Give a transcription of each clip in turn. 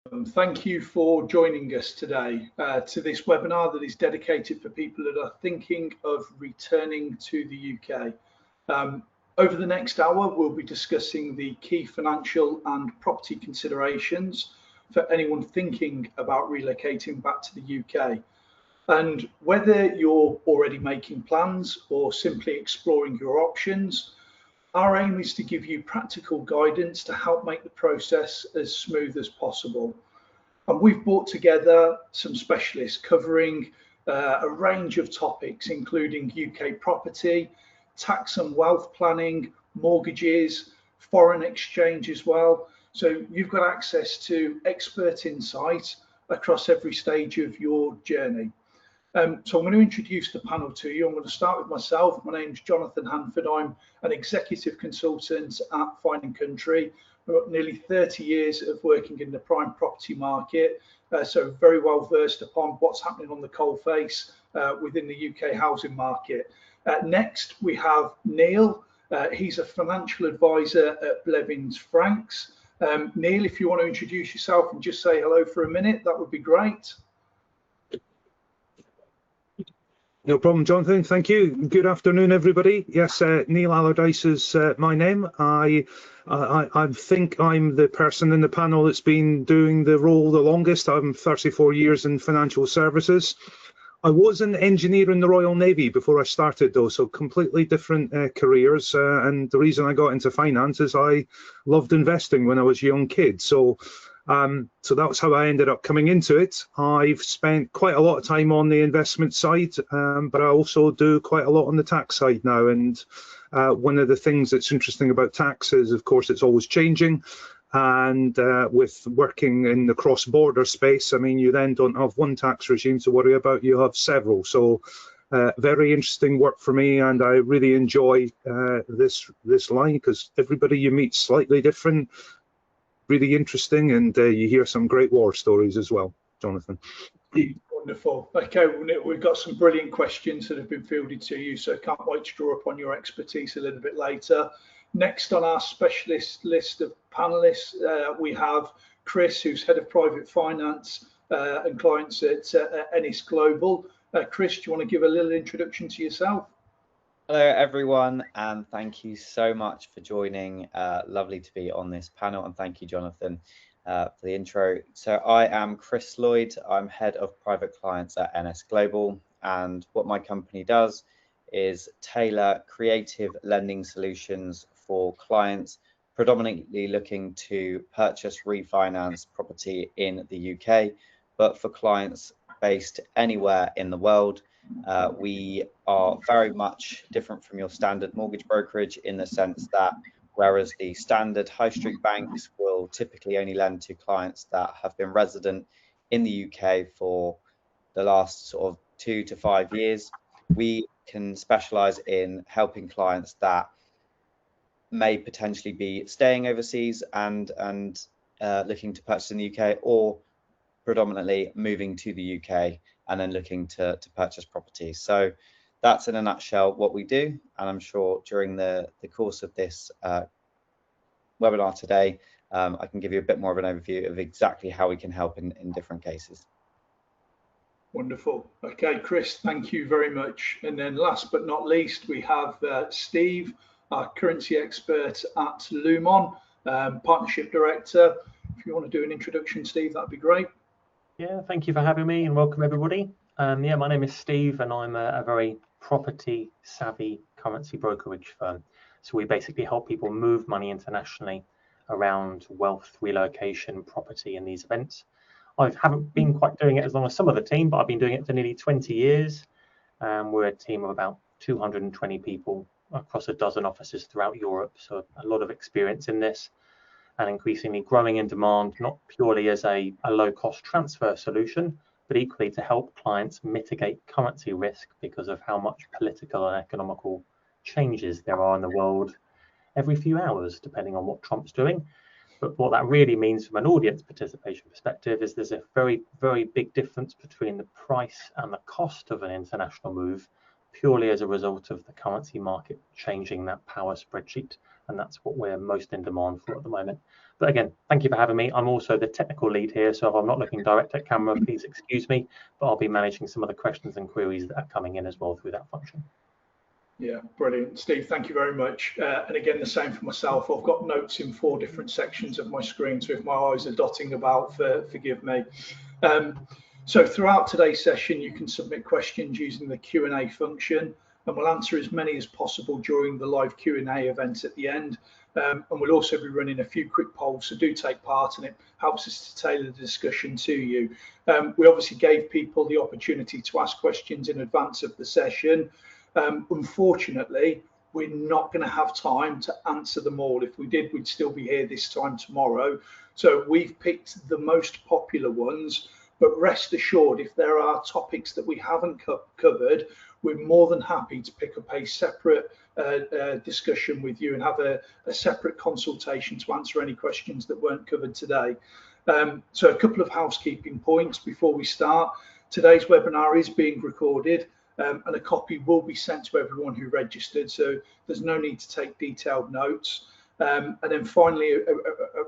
Thank you for joining us today to this webinar that is dedicated for people that are thinking of returning to the UK. Over the next hour, we'll be discussing the key financial and property considerations for anyone thinking about relocating back to the UK. And whether you're already making plans or simply exploring your options, our aim is to give you practical guidance to help make the process as smooth as possible. And we've brought together some specialists covering a range of topics, including UK property, tax and wealth planning, mortgages, foreign exchange as well. So you've got access to expert insight across every stage of your journey. So I'm going to introduce the panel to you. I'm going to start with myself. My name's Jonathan Hanford. I'm an executive consultant at Fine & Country. I've got nearly 30 years of working in the prime property market, so very well versed upon what's happening on the coalface within the UK housing market. Next, we have Neil. He's a financial advisor at Blevins Franks. Neil, if you want to introduce yourself and just say hello for a minute, that would be great. No problem, Jonathan. Thank you. Good afternoon, everybody. Yes, Neil Allardyce is my name. I think I'm the person in the panel that's been doing the role the longest. I'm 34 years in financial services. I was an engineer in the Royal Navy before I started, though, so completely different careers. And the reason I got into finance is I loved investing when I was a young kid. So that's how I ended up coming into it. I've spent quite a lot of time on the investment side, but I also do quite a lot on the tax side now. And one of the things that's interesting about tax is, of course, it's always changing. And with working in the cross-border space, I mean, you then don't have one tax regime to worry about, you have several. So very interesting work for me, and I really enjoy this line because everybody you meet slightly different. Really interesting, and you hear some great war stories as well, Jonathan. Wonderful. Okay, we've got some brilliant questions that have been fielded to you, so can't wait to draw upon your expertise a little bit later. Next on our specialist list of panelists, we have Chris, who's Head of Private Finance and Clients at Enness Global. Chris, do you want to give a little introduction to yourself? Hello everyone, and thank you so much for joining. Lovely to be on this panel, and thank you, Jonathan, for the intro. So I am Chris Lloyd. I'm Head of Private Clients at Enness Global, and what my company does is tailor creative lending solutions for clients predominantly looking to purchase, refinance property in the UK, but for clients based anywhere in the world. We are very much different from your standard mortgage brokerage in the sense that whereas the standard high street banks will typically only lend to clients that have been resident in the UK for the last sort of 2 to 5 years, we can specialize in helping clients that may potentially be staying overseas and looking to purchase in the UK, or predominantly moving to the UK and then looking to purchase property. So that's in a nutshell what we do, and I'm sure during the course of this webinar today, I can give you a bit more of an overview of exactly how we can help in different cases. Wonderful. Okay, Chris, thank you very much. And then last but not least, we have Steve, our currency expert at Lumon, Partnership Director. If you want to do an introduction, Steve, that'd be great. Yeah, thank you for having me, and welcome everybody. Yeah, my name is Steve, and I'm a very property savvy currency brokerage firm. So we basically help people move money internationally around wealth, relocation, property, and these events. I haven't been quite doing it as long as some of the team, but I've been doing it for nearly 20 years. We're a team of about 220 people across a dozen offices throughout Europe, so a lot of experience in this, and increasingly growing in demand, not purely as a low-cost transfer solution, but equally to help clients mitigate currency risk because of how much political and economical changes there are in the world every few hours, depending on what Trump's doing. But what that really means from an audience participation perspective is there's a very, very big difference between the price and the cost of an international move purely as a result of the currency market changing that power spreadsheet, and that's what we're most in demand for at the moment. But again, thank you for having me. I'm also the technical lead here, so if I'm not looking direct at camera, please excuse me, but I'll be managing some of the questions and queries that are coming in as well through that function. Yeah, brilliant. Steve, thank you very much. And again, the same for myself. I've got notes in 4 different sections of my screen, so if my eyes are dotting about, forgive me. So throughout today's session, you can submit questions using the Q&A function, and we'll answer as many as possible during the live Q&A event at the end. And we'll also be running a few quick polls, so do take part, and it helps us to tailor the discussion to you. We obviously gave people the opportunity to ask questions in advance of the session. Unfortunately, we're not going to have time to answer them all. If we did, we'd still be here this time tomorrow. So we've picked the most popular ones, but rest assured, if there are topics that we haven't covered, we're more than happy to pick up a separate discussion with you and have a separate consultation to answer any questions that weren't covered today. So a couple of housekeeping points before we start. Today's webinar is being recorded, and a copy will be sent to everyone who registered, so there's no need to take detailed notes. And then finally,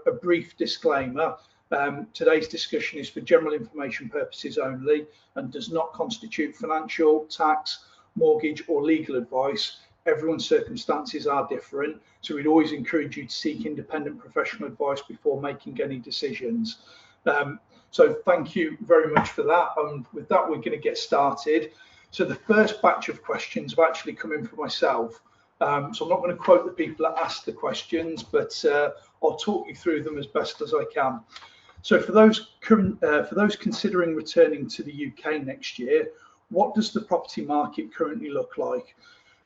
a brief disclaimer. Today's discussion is for general information purposes only and does not constitute financial, tax, mortgage or legal advice. Everyone's circumstances are different, so we'd always encourage you to seek independent professional advice before making any decisions. So thank you very much for that, and with that we're going to get started. So the first batch of questions have actually come in for myself. So I'm not going to quote the people that asked the questions, but I'll talk you through them as best as I can. So for those considering returning to the UK next year, what does the property market currently look like?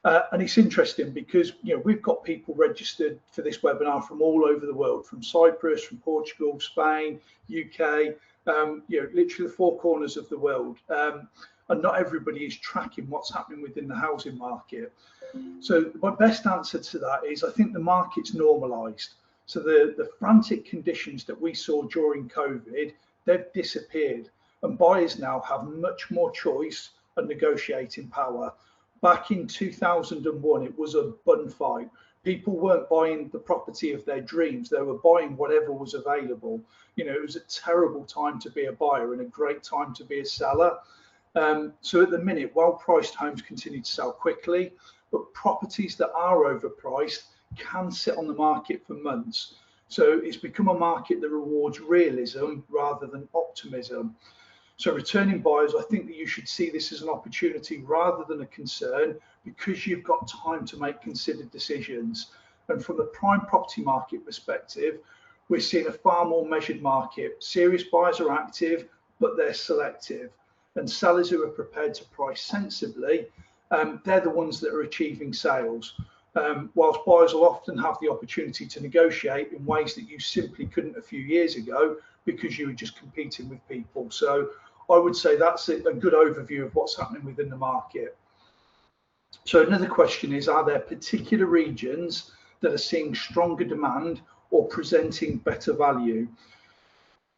And it's interesting because we've got people registered for this webinar from all over the world, from Cyprus, from Portugal, Spain, UK, literally the 4 corners of the world. And not everybody is tracking what's happening within the housing market. So my best answer to that is I think the market's normalised. So the frantic conditions that we saw during COVID, they've disappeared, and buyers now have much more choice and negotiating power. Back in 2001, it was a bun fight. People weren't buying the property of their dreams. They were buying whatever was available. It was a terrible time to be a buyer and a great time to be a seller. So at the minute, well-priced homes continue to sell quickly, but properties that are overpriced can sit on the market for months. So it's become a market that rewards realism rather than optimism. So returning buyers, I think that you should see this as an opportunity rather than a concern, because you've got time to make considered decisions. And from the prime property market perspective, we're seeing a far more measured market. Serious buyers are active, but they're selective. And sellers who are prepared to price sensibly, they're the ones that are achieving sales. Whilst buyers will often have the opportunity to negotiate in ways that you simply couldn't a few years ago because you were just competing with people. So I would say that's a good overview of what's happening within the market. So another question is, are there particular regions that are seeing stronger demand or presenting better value?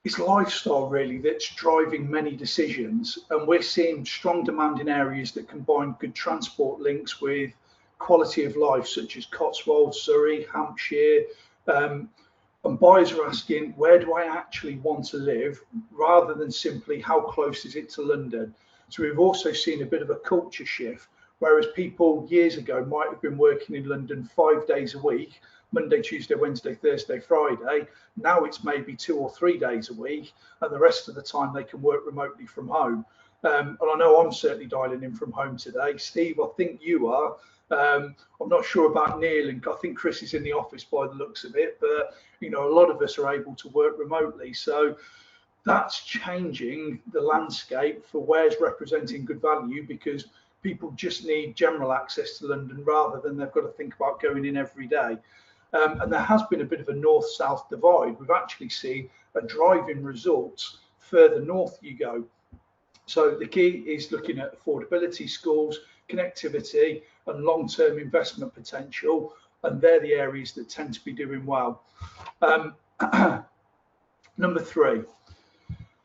It's lifestyle really that's driving many decisions, and we're seeing strong demand in areas that combine good transport links with quality of life, such as Cotswolds, Surrey, Hampshire, and buyers are asking, where do I actually want to live, rather than simply how close is it to London. So we've also seen a bit of a culture shift, whereas people years ago might have been working in London 5 days a week, Monday, Tuesday, Wednesday, Thursday, Friday. Now it's maybe 2 or 3 days a week, and the rest of the time they can work remotely from home. And I know I'm certainly dialing in from home today. Steve, I think you are. I'm not sure about Neil, and I think Chris is in the office by the looks of it, but a lot of us are able to work remotely. So that's changing the landscape for where's representing good value, because people just need general access to London rather than they've got to think about going in every day. And there has been a bit of a north-south divide. We've actually seen a drive in results further north you go. So the key is looking at affordability, schools, connectivity and long-term investment potential, and they're the areas that tend to be doing well. Number 3.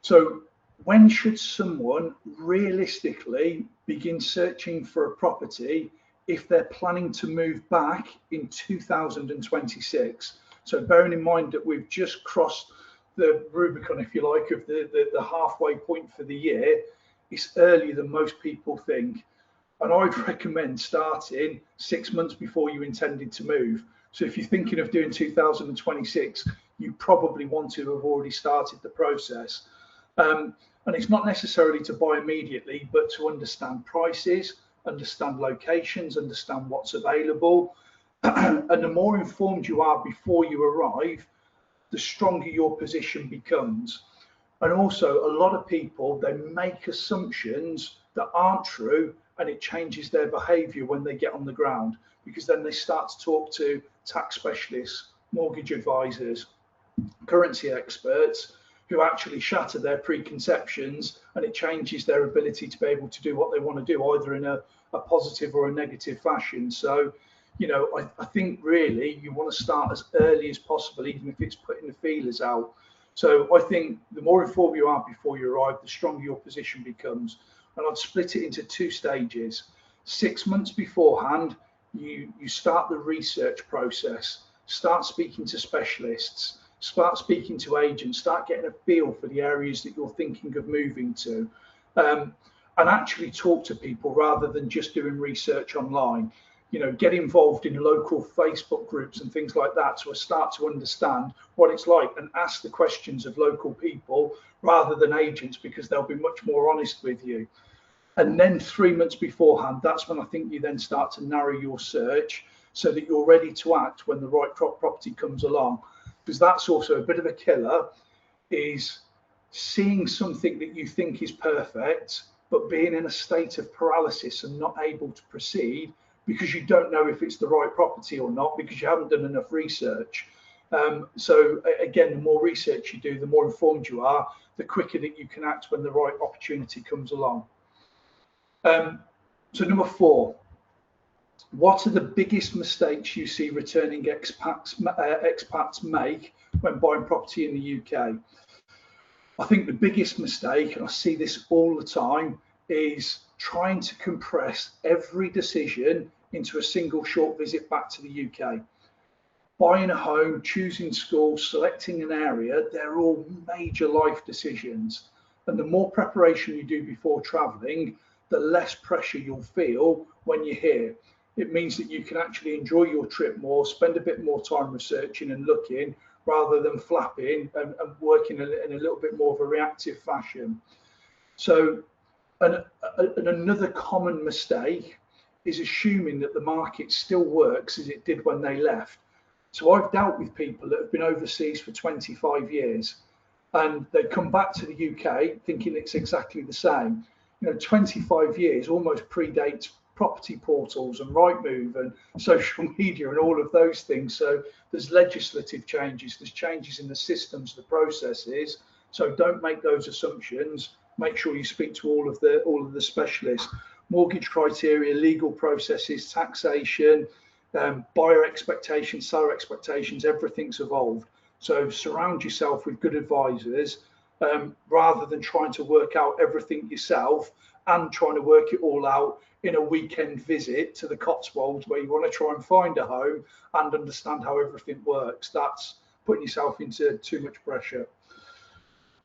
So when should someone realistically begin searching for a property if they're planning to move back in 2026? So bearing in mind that we've just crossed the Rubicon, if you like, of the halfway point for the year, it's earlier than most people think. And I'd recommend starting 6 months before you intended to move. So if you're thinking of doing 2026, you probably want to have already started the process. And it's not necessarily to buy immediately, but to understand prices, understand locations, understand what's available. And the more informed you are before you arrive, the stronger your position becomes. And also, a lot of people, they make assumptions that aren't true, and it changes their behavior when they get on the ground, because then they start to talk to tax specialists, mortgage advisors, currency experts, who actually shatter their preconceptions, and it changes their ability to be able to do what they want to do, either in a positive or a negative fashion. So, you know, I think really you want to start as early as possible, even if it's putting the feelers out. So I think the more informed you are before you arrive, the stronger your position becomes. And I'd split it into 2 stages. 6 months beforehand, you start the research process, start speaking to specialists, start speaking to agents, start getting a feel for the areas that you're thinking of moving to, and actually talk to people rather than just doing research online. You know, get involved in local Facebook groups and things like that to start to understand what it's like, and ask the questions of local people rather than agents, because they'll be much more honest with you. And then 3 months beforehand, that's when I think you then start to narrow your search so that you're ready to act when the right property comes along. Because that's also a bit of a killer, is seeing something that you think is perfect, but being in a state of paralysis and not able to proceed because you don't know if it's the right property or not, because you haven't done enough research. So again, the more research you do, the more informed you are, the quicker that you can act when the right opportunity comes along. So number 4, what are the biggest mistakes you see returning expats make when buying property in the UK? I think the biggest mistake, and I see this all the time, is trying to compress every decision into a single short visit back to the UK. Buying a home, choosing school, selecting an area, they're all major life decisions. And the more preparation you do before travelling, the less pressure you'll feel when you're here. It means that you can actually enjoy your trip more, spend a bit more time researching and looking, rather than flapping and working in a little bit more of a reactive fashion. So, and another common mistake is assuming that the market still works as it did when they left. So I've dealt with people that have been overseas for 25 years and they come back to the UK thinking it's exactly the same. You know, 25 years almost predates property portals and Rightmove and social media and all of those things. So there's legislative changes, there's changes in the systems, the processes. So don't make those assumptions. Make sure you speak to all of the specialists. Mortgage criteria, legal processes, taxation, buyer expectations, seller expectations, everything's evolved. So surround yourself with good advisors, rather than trying to work out everything yourself and trying to work it all out in a weekend visit to the Cotswolds where you want to try and find a home and understand how everything works. That's putting yourself into too much pressure.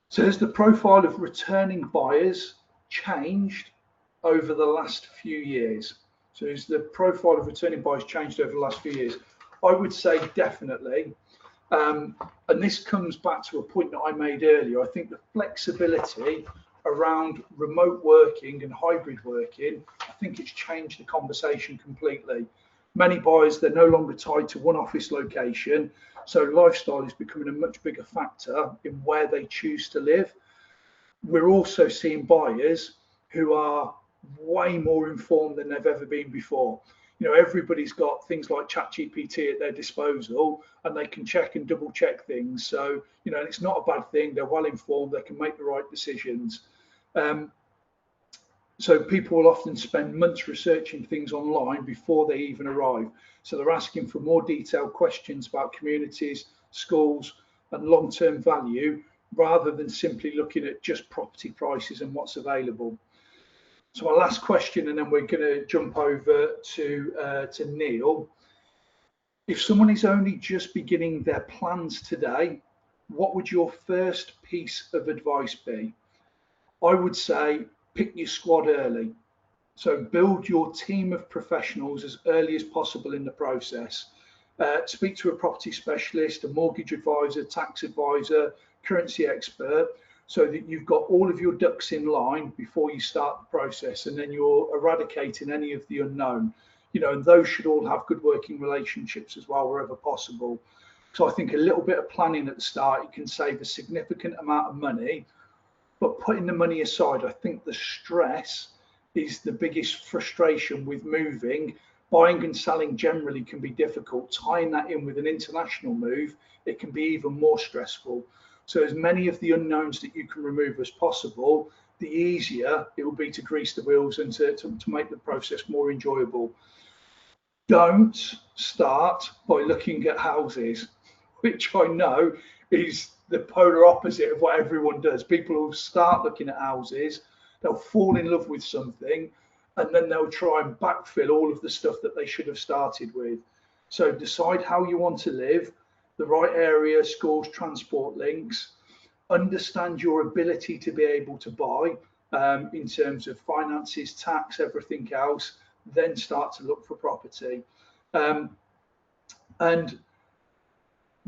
So has the profile of returning buyers changed over the last few years? So has the profile of returning buyers changed over the last few years? I would say definitely. And this comes back to a point that I made earlier. I think the flexibility around remote working and hybrid working, I think it's changed the conversation completely. Many buyers, they're no longer tied to one office location. So lifestyle is becoming a much bigger factor in where they choose to live. We're also seeing buyers who are way more informed than they've ever been before. You know, everybody's got things like ChatGPT at their disposal and they can check and double check things. So, you know, it's not a bad thing. They're well informed. They can make the right decisions. So people will often spend months researching things online before they even arrive. So they're asking for more detailed questions about communities, schools, and long-term value rather than simply looking at just property prices and what's available. So my last question, and then we're going to jump over to Neil. If someone is only just beginning their plans today, what would your first piece of advice be? I would say pick your squad early. So build your team of professionals as early as possible in the process. Speak to a property specialist, a mortgage advisor, tax advisor, currency expert, so that you've got all of your ducks in line before you start the process, and then you're eradicating any of the unknown. You know, and those should all have good working relationships as well, wherever possible. So I think a little bit of planning at the start, you can save a significant amount of money. But putting the money aside, I think the stress is the biggest frustration with moving. Buying and selling generally can be difficult. Tying that in with an international move, it can be even more stressful. So as many of the unknowns that you can remove as possible, the easier it will be to grease the wheels and to make the process more enjoyable. Don't start by looking at houses, which I know is the polar opposite of what everyone does. People will start looking at houses, they'll fall in love with something, and then they'll try and backfill all of the stuff that they should have started with. So decide how you want to live, the right area, schools, transport links, understand your ability to be able to buy in terms of finances, tax, everything else, then start to look for property. And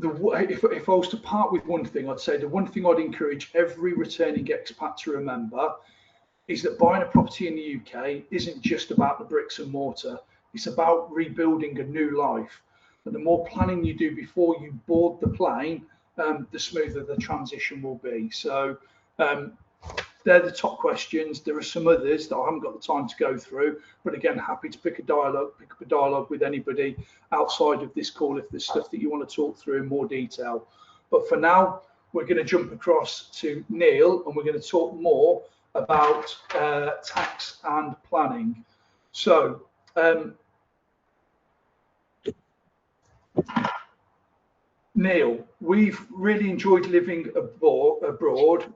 if I was to part with one thing, I'd say the one thing I'd encourage every returning expat to remember is that buying a property in the UK isn't just about the bricks and mortar. It's about rebuilding a new life. And the more planning you do before you board the plane, the smoother the transition will be. So they're the top questions. There are some others that I haven't got the time to go through, but again, happy to pick up a dialogue with anybody outside of this call if there's stuff that you want to talk through in more detail. But for now, we're going to jump across to Neil, and we're going to talk more about tax and planning. So Neil, we've really enjoyed living abroad,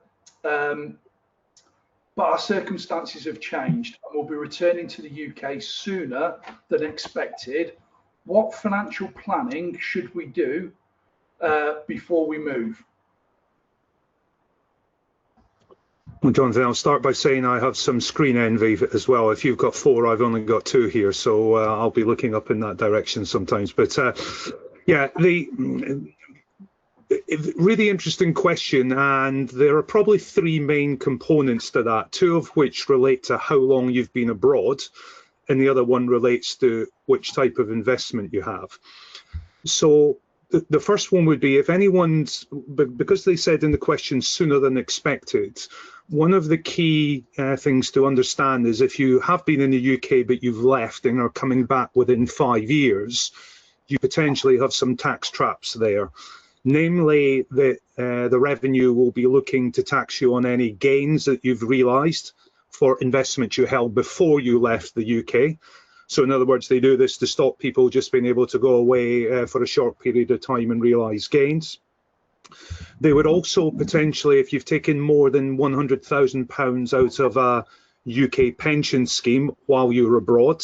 but our circumstances have changed and we'll be returning to the UK sooner than expected. What financial planning should we do before we move? Well, Jonathan, I'll start by saying I have some screen envy as well. If you've got 4, I've only got 2 here, so I'll be looking up in that direction sometimes. But yeah, really interesting question, and there are probably 3 main components to that, 2 of which relate to how long you've been abroad, and the other one relates to which type of investment you have. So the first one would be, if anyone's, because they said in the question sooner than expected, one of the key things to understand is if you have been in the UK but you've left and are coming back within 5 years, you potentially have some tax traps there. Namely, that the revenue will be looking to tax you on any gains that you've realised for investments you held before you left the UK. So in other words, they do this to stop people just being able to go away for a short period of time and realise gains. They would also potentially, if you've taken more than £100,000 out of a UK pension scheme while you were abroad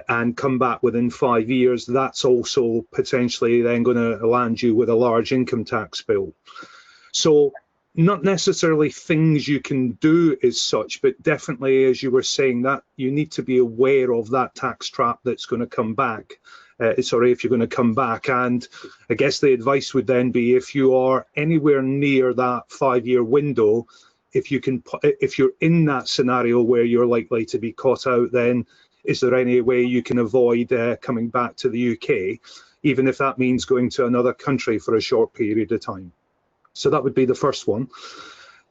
and come back within 5 years, that's also potentially then going to land you with a large income tax bill. So not necessarily things you can do as such, but definitely, as you were saying, that you need to be aware of that tax trap that's going to come back. If you're going to come back. And I guess the advice would then be, if you are anywhere near that 5-year window, if you're in that scenario where you're likely to be caught out, then is there any way you can avoid coming back to the UK, even if that means going to another country for a short period of time? So that would be the first one.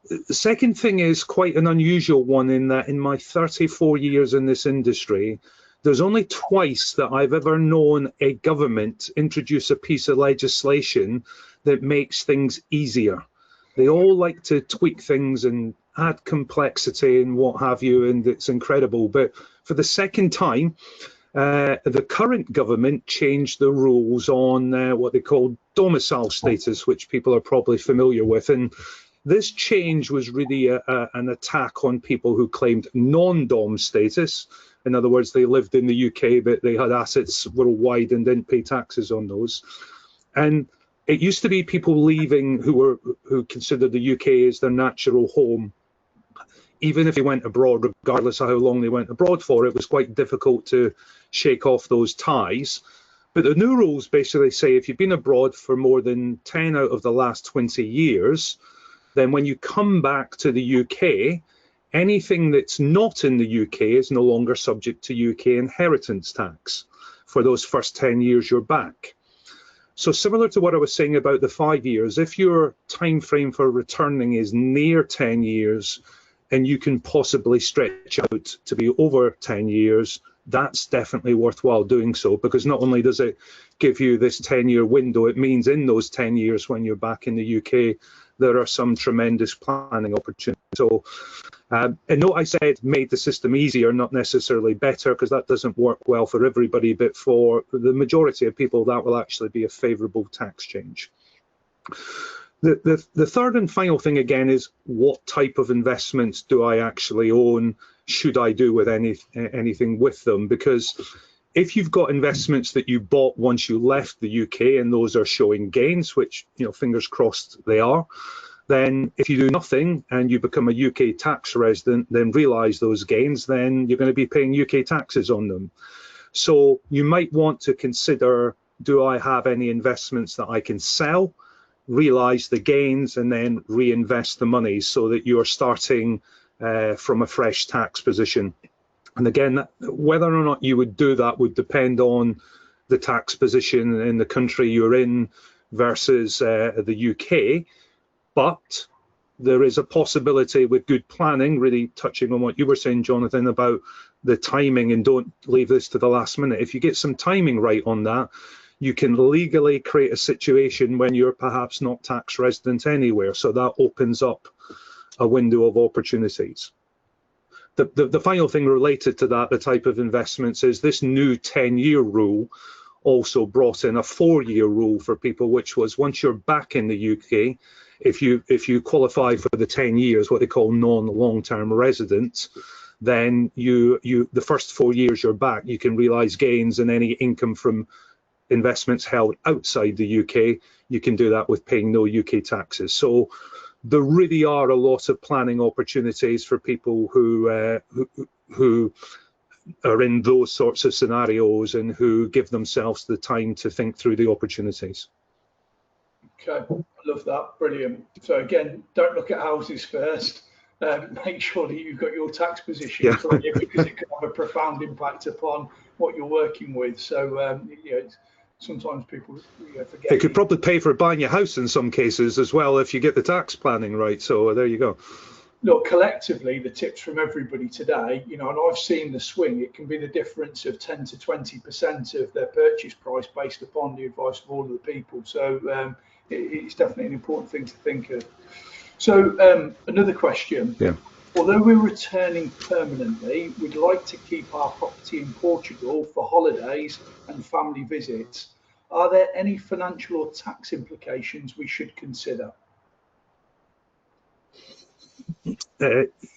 The second thing is quite an unusual one, in that in my 34 years in this industry, there's only twice that I've ever known a government introduce a piece of legislation that makes things easier. They all like to tweak things and add complexity and what have you, and it's incredible. But for the second time, the current government changed the rules on what they call domicile status, which people are probably familiar with. And this change was really an attack on people who claimed non-dom status. In other words, they lived in the UK, but they had assets worldwide and didn't pay taxes on those. And it used to be people leaving who considered the UK as their natural home. Even if they went abroad, regardless of how long they went abroad for, it was quite difficult to shake off those ties. But the new rules basically say if you've been abroad for more than 10 out of the last 20 years, then when you come back to the UK, anything that's not in the UK is no longer subject to UK inheritance tax for those first 10 years you're back. So similar to what I was saying about the 5 years, if your time frame for returning is near 10 years, and you can possibly stretch out to be over 10 years, that's definitely worthwhile doing so, because not only does it give you this 10-year window, it means in those 10 years when you're back in the UK, there are some tremendous planning opportunities. So, and note I said made the system easier, not necessarily better, because that doesn't work well for everybody, but for the majority of people, that will actually be a favourable tax change. The third and final thing again is what type of investments do I actually own? Should I do with anything with them? Because if you've got investments that you bought once you left the UK and those are showing gains, which, you know, fingers crossed they are, then if you do nothing and you become a UK tax resident, then realise those gains, then you're going to be paying UK taxes on them. So you might want to consider, do I have any investments that I can sell, realise the gains, and then reinvest the money so that you're starting from a fresh tax position. And again, whether or not you would do that would depend on the tax position in the country you're in versus the UK. But there is a possibility with good planning, really touching on what you were saying, Jonathan, about the timing, and don't leave this to the last minute. If you get some timing right on that, you can legally create a situation when you're perhaps not tax resident anywhere. So that opens up a window of opportunities. The final thing related to that, the type of investments, is this new 10-year rule also brought in a 4-year rule for people, which was once you're back in the UK, if you qualify for the 10 years, what they call non-long-term residents, then the first 4 years you're back, you can realise gains, and any income from investments held outside the UK, you can do that with paying no UK taxes. So there really are a lot of planning opportunities for people who are in those sorts of scenarios and who give themselves the time to think through the opportunities. Okay, I love that, brilliant. So again, don't look at houses first. Make sure that you've got your tax position clear, because it can have a profound impact upon what you're working with. So sometimes people forget. It could probably pay for buying your house in some cases as well if you get the tax planning right. So there you go. Look, collectively, the tips from everybody today, and I've seen the swing. It can be the difference of 10 to 20% of their purchase price based upon the advice of all of the people. So it's definitely an important thing to think of. So another question. Yeah. Although we're returning permanently, we'd like to keep our property in Portugal for holidays and family visits. Are there any financial or tax implications we should consider?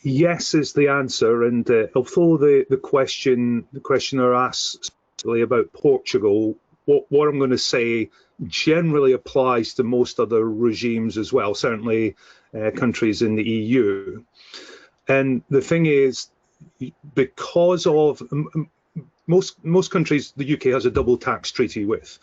Yes is the answer, and although the questioner asks about Portugal, what I'm going to say generally applies to most other regimes as well, certainly countries in the EU. And the thing is, because of most countries, the UK has a double tax treaty with.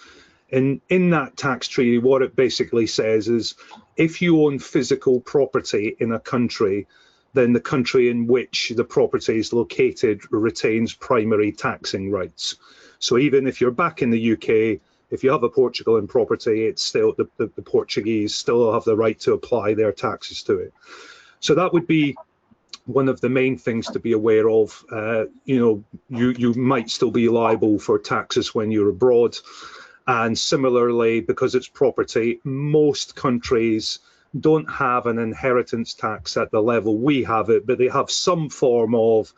And in that tax treaty, what it basically says is, if you own physical property in a country, then the country in which the property is located retains primary taxing rights. So even if you're back in the UK, if you have a Portugal property, it's still the Portuguese still have the right to apply their taxes to it. So that would be one of the main things to be aware of. You might still be liable for taxes when you're abroad. And similarly, because it's property, most countries don't have an inheritance tax at the level we have it, but they have some form of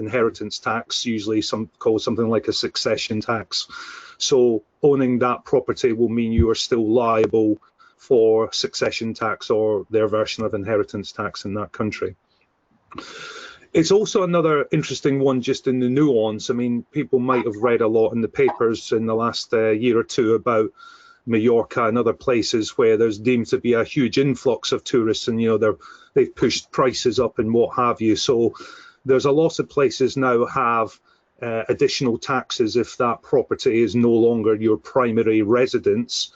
inheritance tax, usually called something like a succession tax. So owning that property will mean you are still liable for succession tax or their version of inheritance tax in that country. It's also another interesting one just in the nuance. I mean, people might have read a lot in the papers in the last year or two about Mallorca and other places where there's deemed to be a huge influx of tourists, and they've pushed prices up and what have you. So there's a lot of places now have additional taxes if that property is no longer your primary residence,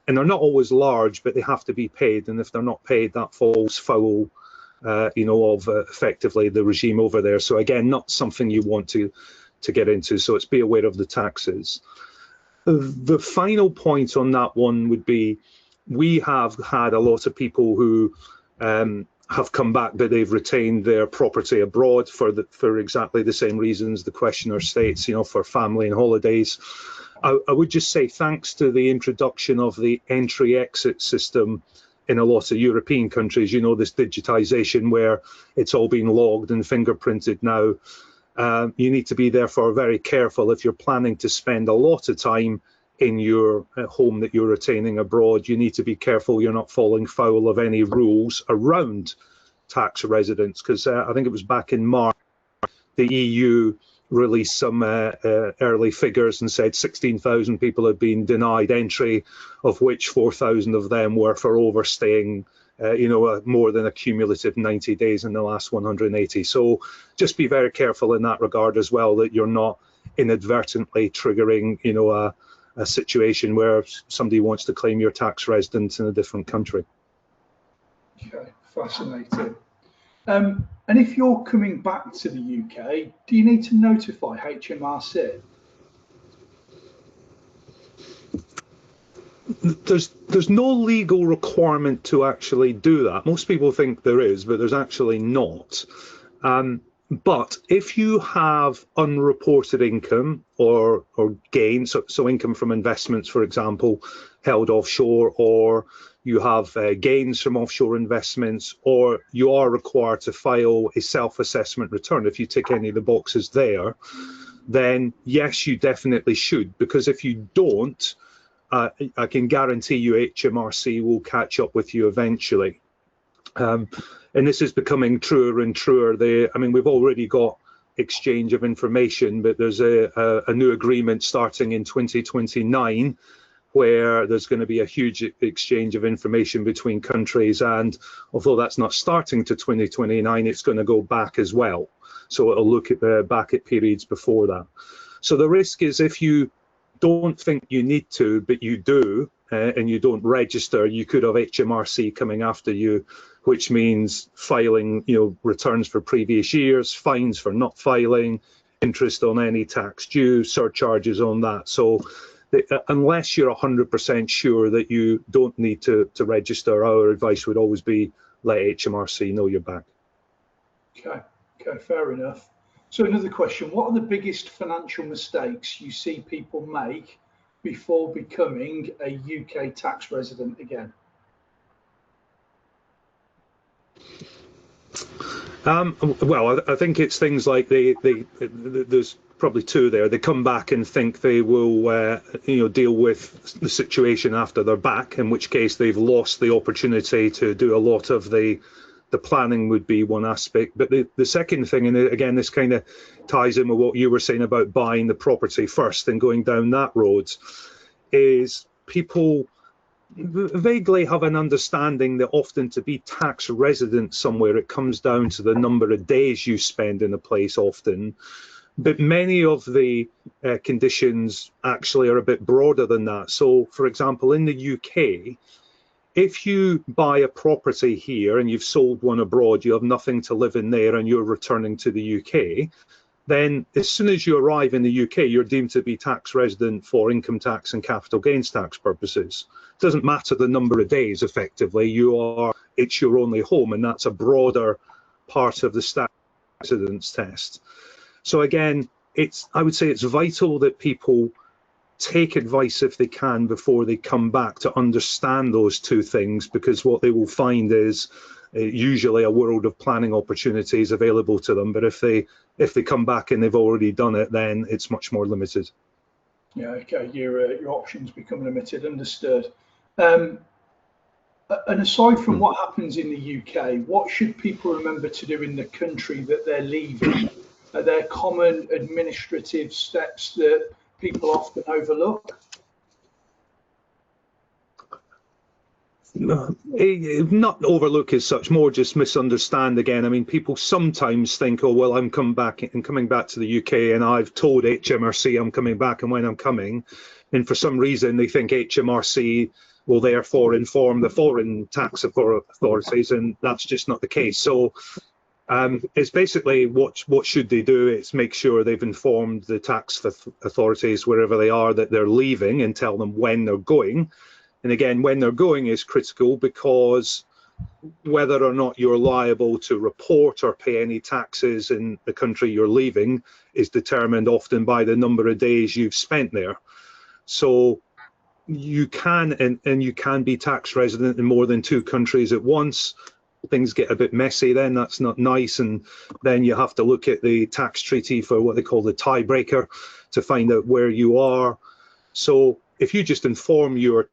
and they're not always large, but they have to be paid, and if they're not paid, that falls foul of effectively the regime over there. So again, not something you want to get into, so it's be aware of the taxes. The final point on that one would be, we have had a lot of people who have come back, but they've retained their property abroad for exactly the same reasons the questioner states, for family and holidays. I would just say, thanks to the introduction of the entry-exit system in a lot of European countries, this digitization where it's all being logged and fingerprinted now. You need to be therefore very careful if you're planning to spend a lot of time in your home that you're retaining abroad. You need to be careful you're not falling foul of any rules around tax residence, because I think it was back in March, the EU released some early figures and said 16,000 people had been denied entry, of which 4,000 of them were for overstaying more than a cumulative 90 days in the last 180. So just be very careful in that regard as well, that you're not inadvertently triggering a situation where somebody wants to claim your tax residence in a different country. Okay, fascinating. And if you're coming back to the UK, do you need to notify HMRC? There's no legal requirement to actually do that. Most people think there is, but there's actually not. But if you have unreported income or gains, so income from investments, for example, held offshore, or you have gains from offshore investments, or you are required to file a self-assessment return, if you tick any of the boxes there, then yes, you definitely should, because if you don't, I can guarantee you HMRC will catch up with you eventually. And this is becoming truer and truer. We've already got exchange of information, but there's a new agreement starting in 2029 where there's going to be a huge exchange of information between countries. And although that's not starting to 2029, it's going to go back as well. So it'll look at back at periods before that. So the risk is, if you don't think you need to, but you do, and you don't register, you could have HMRC coming after you, which means filing, returns for previous years, fines for not filing, interest on any tax due, surcharges on that. So unless you're 100% sure that you don't need to register, our advice would always be let HMRC know you're back. Okay, fair enough. So another question, what are the biggest financial mistakes you see people make before becoming a UK tax resident again? Well, I think it's things like there's probably two there. They come back and think they will, deal with the situation after they're back, in which case they've lost the opportunity to do a lot of the planning, would be one aspect. But the second thing, and again, this kind of ties in with what you were saying about buying the property first and going down that road, is people vaguely have an understanding that often to be tax resident somewhere, it comes down to the number of days you spend in a place often. But many of the conditions actually are a bit broader than that. So, for example, in the UK, if you buy a property here and you've sold one abroad, you have nothing to live in there and you're returning to the UK, then as soon as you arrive in the UK, you're deemed to be tax resident for income tax and capital gains tax purposes. It doesn't matter the number of days, effectively. It's your only home, and that's a broader part of the tax residence test. So again, I would say it's vital that people take advice if they can before they come back to understand those two things, because what they will find is usually a world of planning opportunities available to them. But if they If they come back and they've already done it, then it's much more limited. Yeah, okay, your options become limited, understood. And aside from what happens in the UK, what should people remember to do in the country that they're leaving? Are there common administrative steps that people often overlook? Not overlook as such, more just misunderstand again. I mean, people sometimes think, oh, well, I'm coming back to the UK and I've told HMRC I'm coming back and when I'm coming. And for some reason, they think HMRC will therefore inform the foreign tax authorities, and that's just not the case. So it's basically what should they do? It's make sure they've informed the tax authorities wherever they are that they're leaving and tell them when they're going. And again, when they're going is critical, because whether or not you're liable to report or pay any taxes in the country you're leaving is determined often by the number of days you've spent there. So you can, and you can be tax resident in more than 2 countries at once. Things get a bit messy then, that's not nice, and then you have to look at the tax treaty for what they call the tiebreaker to find out where you are. So if you just inform your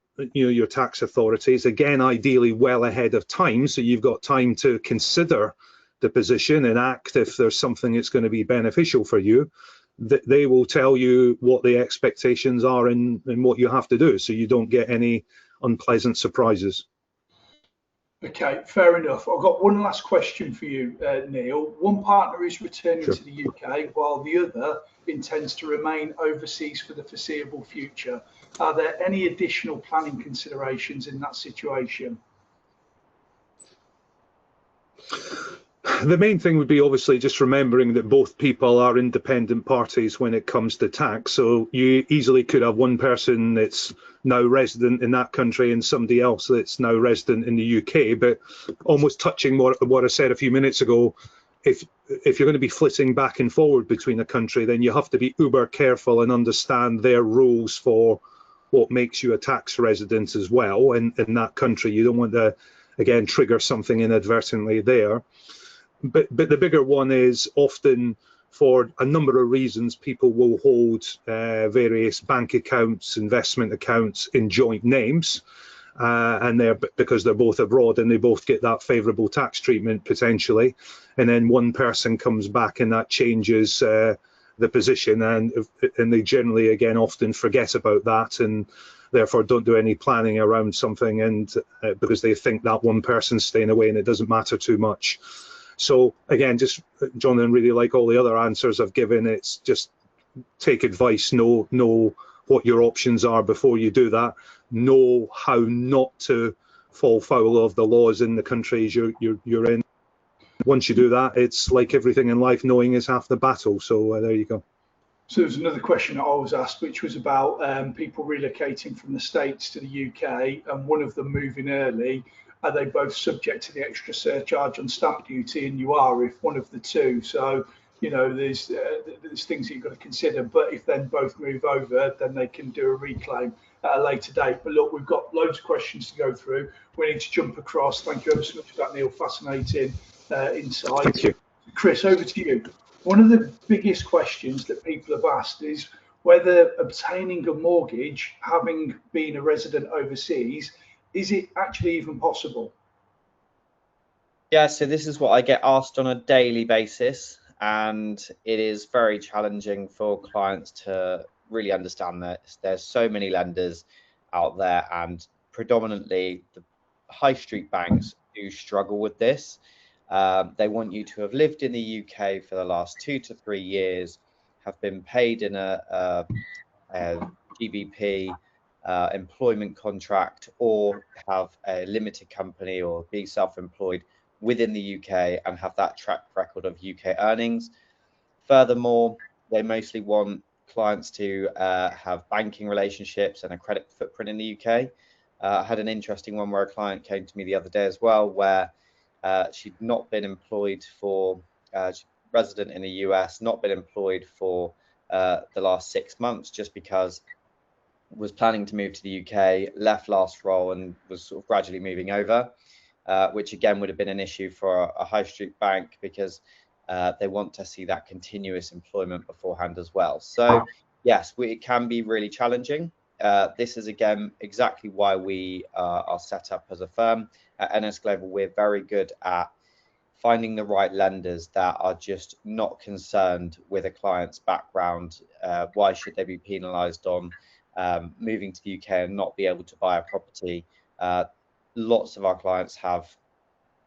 tax authorities, again, ideally well ahead of time, so you've got time to consider the position and act if there's something that's going to be beneficial for you, they will tell you what the expectations are and what you have to do, so you don't get any unpleasant surprises. Okay, fair enough. I've got one last question for you, Neil. One partner is returning to the UK while the other intends to remain overseas for the foreseeable future. Are there any additional planning considerations in that situation? The main thing would be obviously just remembering that both people are independent parties when it comes to tax. So you easily could have one person that's now resident in that country and somebody else that's now resident in the UK. But almost touching what I said a few minutes ago, if you're going to be flitting back and forward between a country, then you have to be uber careful and understand their rules for what makes you a tax resident as well in that country. You don't want to, again, trigger something inadvertently there. But the bigger one is often, for a number of reasons, people will hold various bank accounts, investment accounts in joint names, and because they're both abroad and they both get that favourable tax treatment potentially, and then one person comes back and that changes the position, and they generally, again, often forget about that and therefore don't do any planning around something, and because they think that one person's staying away and it doesn't matter too much. So again, just Jonathan, really like all the other answers I've given, it's just take advice, know what your options are before you do that, know how not to fall foul of the laws in the countries you're in. Once you do that, it's like everything in life, knowing is half the battle. So there you go. So there's another question I was asked, which was about people relocating from the States to the UK and one of them moving early. Are they both subject to the extra surcharge on stamp duty? And you are, if one of the two. So, there's things that you've got to consider. But if then both move over, then they can do a reclaim at a later date. But look, we've got loads of questions to go through. We need to jump across. Thank you ever so much for that, Neil. Fascinating insight. Thank you. Chris, over to you. One of the biggest questions that people have asked is whether obtaining a mortgage, having been a resident overseas, is it actually even possible? Yeah, so this is what I get asked on a daily basis, and it is very challenging for clients to really understand that there's so many lenders out there, and predominantly the high street banks do struggle with this. They want you to have lived in the UK for the last 2 to 3 years, have been paid in a GBP employment contract, or have a limited company or be self-employed within the UK and have that track record of UK earnings. Furthermore, they mostly want clients to have banking relationships and a credit footprint in the UK. I had an interesting one where a client came to me the other day as well, where she'd not been employed for, resident in the US, not been employed for the last 6 months, just because was planning to move to the UK, left last role and was sort of gradually moving over, which again would have been an issue for a high street bank, because They want to see that continuous employment beforehand as well. So yes, it can be really challenging. This is again exactly why we are set up as a firm at Enness Global. We're very good at finding the right lenders that are just not concerned with a client's background. Why should they be penalised on moving to the UK and not be able to buy a property? Lots of our clients have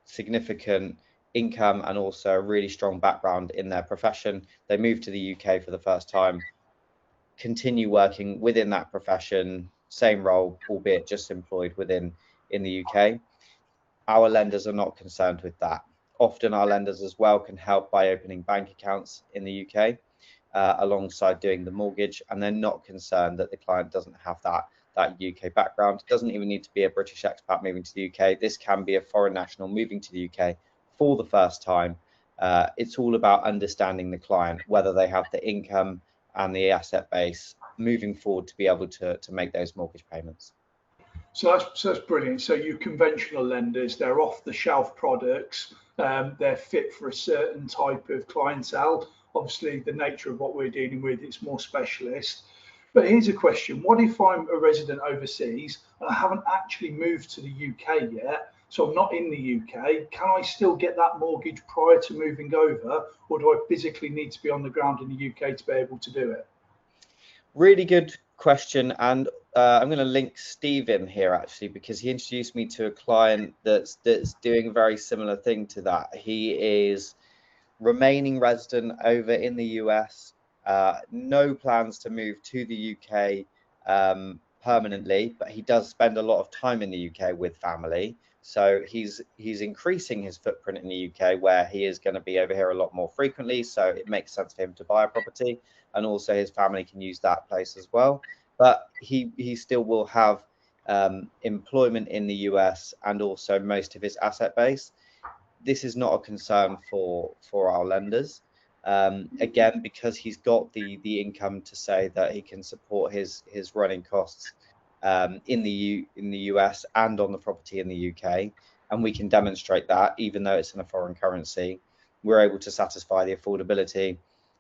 significant income and also a really strong background in their profession. They move to the UK for the first time, continue working within that profession, same role, albeit just employed in the UK. Our lenders are not concerned with that. Often our lenders as well can help by opening bank accounts in the UK alongside doing the mortgage, and they're not concerned that the client doesn't have that UK background. It doesn't even need to be a British expat moving to the UK. This can be a foreign national moving to the UK for the first time. It's all about understanding the client, whether they have the income and the asset base moving forward to be able to make those mortgage payments. So that's brilliant. So your conventional lenders, they're off-the-shelf products. They're fit for a certain type of clientele. Obviously, the nature of what we're dealing with, it's more specialist. But here's a question. What if I'm a resident overseas and I haven't actually moved to the UK yet? So I'm not in the UK. Can I still get that mortgage prior to moving over? Or do I physically need to be on the ground in the UK to be able to do it? Really good question. And I'm going to link Steve in here actually, because he introduced me to a client that's doing a very similar thing to that. He is remaining resident over in the US, no plans to move to the UK permanently, but he does spend a lot of time in the UK with family. So he's increasing his footprint in the UK, where he is going to be over here a lot more frequently. So it makes sense for him to buy a property, and also his family can use that place as well. But he still will have employment in the US and also most of his asset base. This is not a concern for our lenders. Again, because he's got the income to say that he can support his running costs in the US and on the property in the UK, and we can demonstrate that even though it's in a foreign currency, we're able to satisfy the affordability,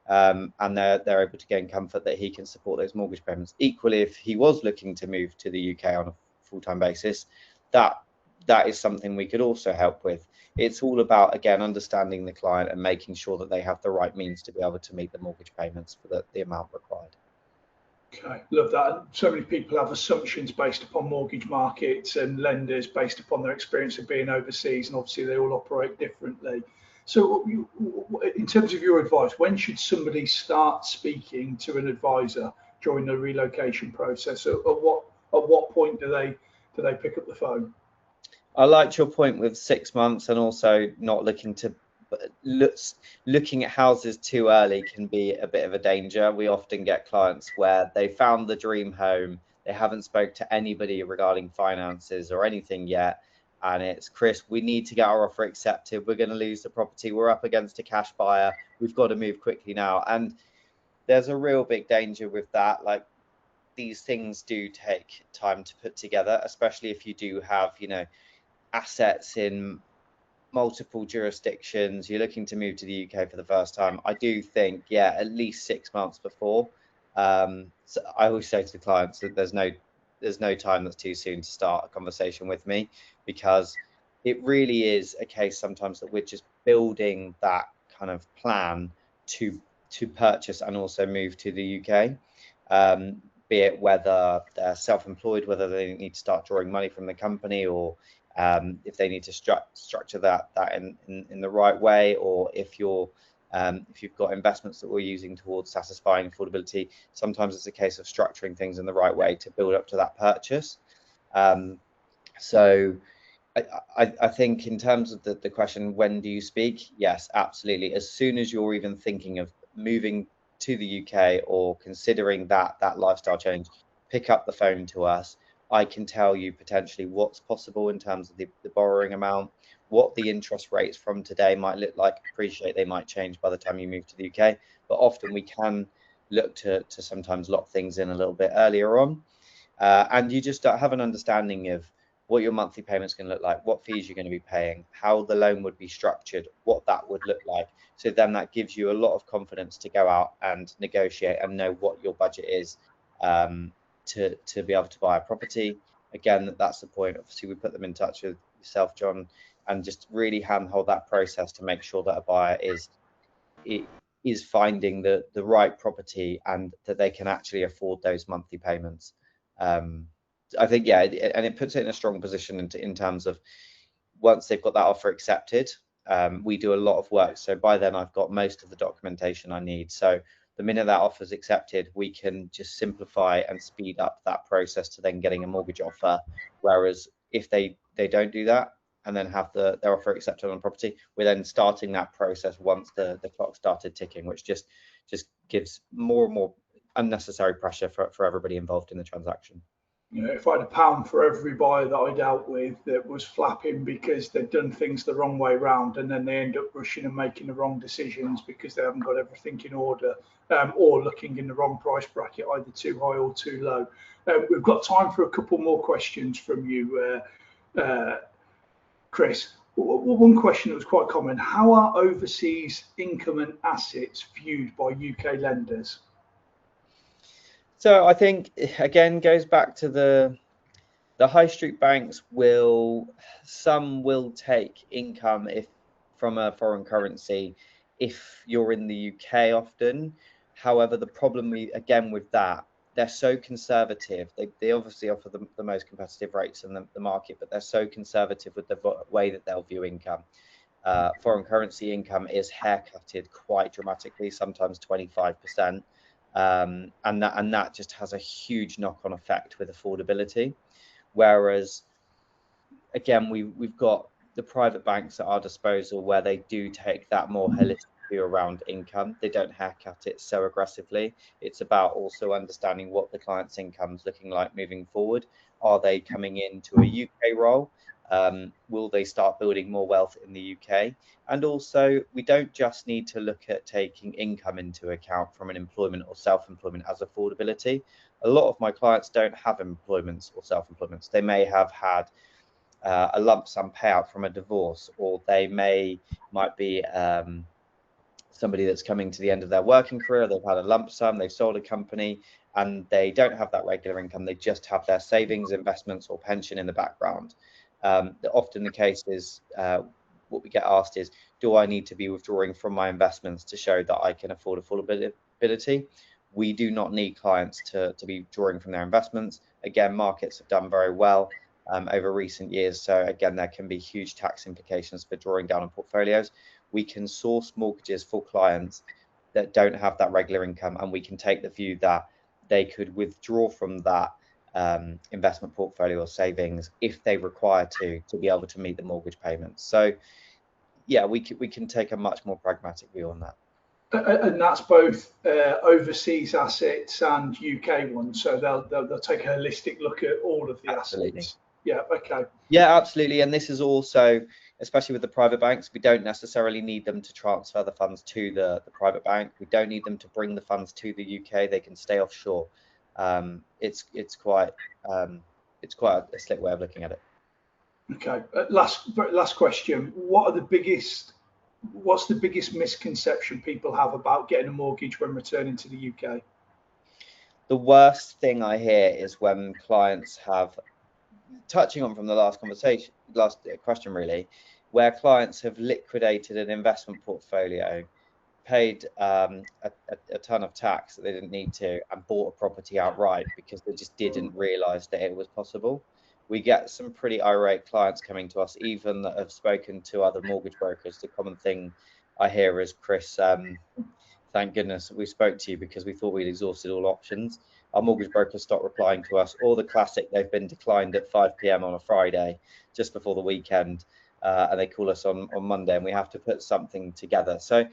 and they're able to gain comfort that he can support those mortgage payments. Equally, if he was looking to move to the UK on a full-time basis, that is something we could also help with. It's all about, again, understanding the client and making sure that they have the right means to be able to meet the mortgage payments for the amount required. Okay, love that. So many people have assumptions based upon mortgage markets and lenders based upon their experience of being overseas, and obviously they all operate differently. So in terms of your advice, when should somebody start speaking to an advisor during the relocation process? At what point do they pick up the phone? I liked your point with 6 months, and also not looking at houses too early can be a bit of a danger. We often get clients where they found the dream home, they haven't spoke to anybody regarding finances or anything yet, and it's, Chris, we need to get our offer accepted, we're going to lose the property, we're up against a cash buyer, we've got to move quickly now. And there's a real big danger with that. Like, these things do take time to put together, especially if you do have, assets in multiple jurisdictions, you're looking to move to the UK for the first time. I do think, at least 6 months before. So I always say to the clients that there's no time that's too soon to start a conversation with me, because it really is a case sometimes that we're just building that kind of plan to purchase and also move to the UK. Be it whether they're self-employed, whether they need to start drawing money from the company, or if they need to structure that in the right way, or if you've got investments that we're using towards satisfying affordability. Sometimes it's a case of structuring things in the right way to build up to that purchase. So I think in terms of the question, when do you speak? Yes, absolutely. As soon as you're even thinking of moving to the UK or considering that lifestyle change, pick up the phone to us. I can tell you potentially what's possible in terms of the borrowing amount, what the interest rates from today might look like. Appreciate they might change by the time you move to the UK, but often we can look to sometimes lock things in a little bit earlier on. And you just have an understanding of what your monthly payments going to look like, what fees you're going to be paying, how the loan would be structured, what that would look like. So then that gives you a lot of confidence to go out and negotiate and know what your budget is to be able to buy a property. Again, that's the point. Obviously, we put them in touch with yourself, John, and just really handhold that process to make sure that a buyer is finding the right property and that they can actually afford those monthly payments. I think, yeah, and it puts it in a strong position in terms of once they've got that offer accepted, we do a lot of work. So by then I've got most of the documentation I need. So the minute that offer is accepted, we can just simplify and speed up that process to then getting a mortgage offer. Whereas if they don't do that and then have their offer accepted on the property, we're then starting that process once the clock started ticking, which just gives more and more unnecessary pressure for everybody involved in the transaction. You know, if I had £1 for every buyer that I dealt with that was flapping because they'd done things the wrong way round, and then they end up rushing and making the wrong decisions because they haven't got everything in order, or looking in the wrong price bracket, either too high or too low. We've got time for a couple more questions from you, Chris. One question that was quite common: how are overseas income and assets viewed by UK lenders? So I think, again, goes back to the high street banks some will take income from a foreign currency if you're in the UK often. However, the problem again with that, they're so conservative. They obviously offer the most competitive rates in the market, but they're so conservative with the way that they'll view income. Foreign currency income is haircutted quite dramatically, sometimes 25%. And that just has a huge knock-on effect with affordability. Whereas, again, we've got the private banks at our disposal where they do take that more holistic view around income. They don't haircut it so aggressively. It's about also understanding what the client's income's looking like moving forward. Are they coming into a UK role? Will they start building more wealth in the UK? And also, we don't just need to look at taking income into account from an employment or self-employment as affordability. A lot of my clients don't have employments or self-employments. They may have had a lump sum payout from a divorce, or they might be somebody that's coming to the end of their working career. They've had a lump sum, they've sold a company, and they don't have that regular income. They just have their savings, investments, or pension in the background. Often the case is what we get asked is, do I need to be withdrawing from my investments to show that I can afford affordability? We do not need clients to be drawing from their investments. Again, markets have done very well over recent years. So again, there can be huge tax implications for drawing down on portfolios. We can source mortgages for clients that don't have that regular income, and we can take the view that they could withdraw from that investment portfolio or savings if they require to be able to meet the mortgage payments. So yeah, we can take a much more pragmatic view on that. And that's both overseas assets and UK ones. So they'll take a holistic look at all of the assets. Yeah. Okay. Yeah, absolutely. And this is also, especially with the private banks, we don't necessarily need them to transfer the funds to the private bank. We don't need them to bring the funds to the UK. They can stay offshore. It's quite a slick way of looking at it. Okay. Last question. What's the biggest misconception people have about getting a mortgage when returning to the UK? The worst thing I hear is when clients have, touching on from the last question really, where clients have liquidated an investment portfolio, paid a ton of tax that they didn't need to, and bought a property outright because they just didn't realize that it was possible. We get some pretty irate clients coming to us, even that have spoken to other mortgage brokers. The common thing I hear is, Chris, thank goodness we spoke to you because we thought we'd exhausted all options. Our mortgage brokers stopped replying to us, or the classic, they've been declined at 5 p.m. on a Friday just before the weekend, and they call us on Monday, and we have to put something together. So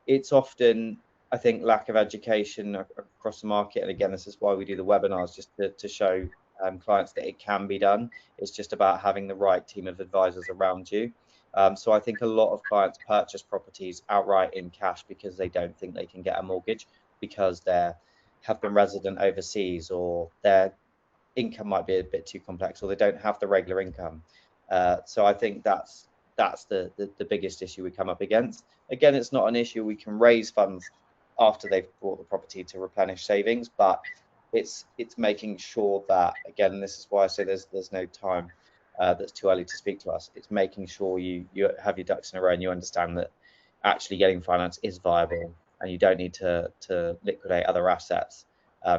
it's often, I think, lack of education across the market. And again, this is why we do the webinars, just to show clients that it can be done. It's just about having the right team of advisors around you. So I think a lot of clients purchase properties outright in cash because they don't think they can get a mortgage because they have been resident overseas, or they're income might be a bit too complex, or they don't have the regular income. So I think that's the biggest issue we come up against. Again, it's not an issue we can raise funds after they've bought the property to replenish savings, but it's making sure that, again, this is why I say there's no time that's too early to speak to us. It's making sure you have your ducks in a row and you understand that actually getting finance is viable, and you don't need to liquidate other assets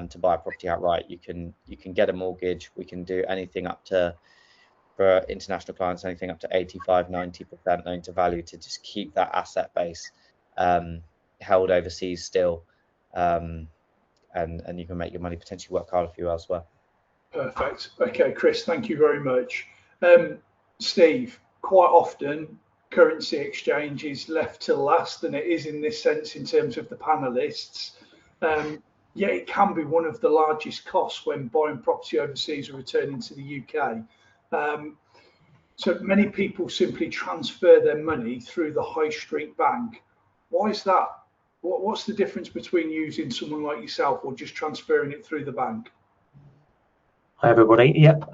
to buy a property outright. You can get a mortgage. We can do anything up to, for international clients, anything up to 85-90% loan to value, to just keep that asset base held overseas still, and you can make your money potentially work harder for you elsewhere. Perfect. Okay, Chris, thank you very much. Steve, quite often currency exchange is left to last, and it is in this sense in terms of the panelists. Yet it can be one of the largest costs when buying property overseas or returning to the UK. So many people simply transfer their money through the high street bank. Why is that? What's the difference between using someone like yourself or just transferring it through the bank? Hi everybody. Yep,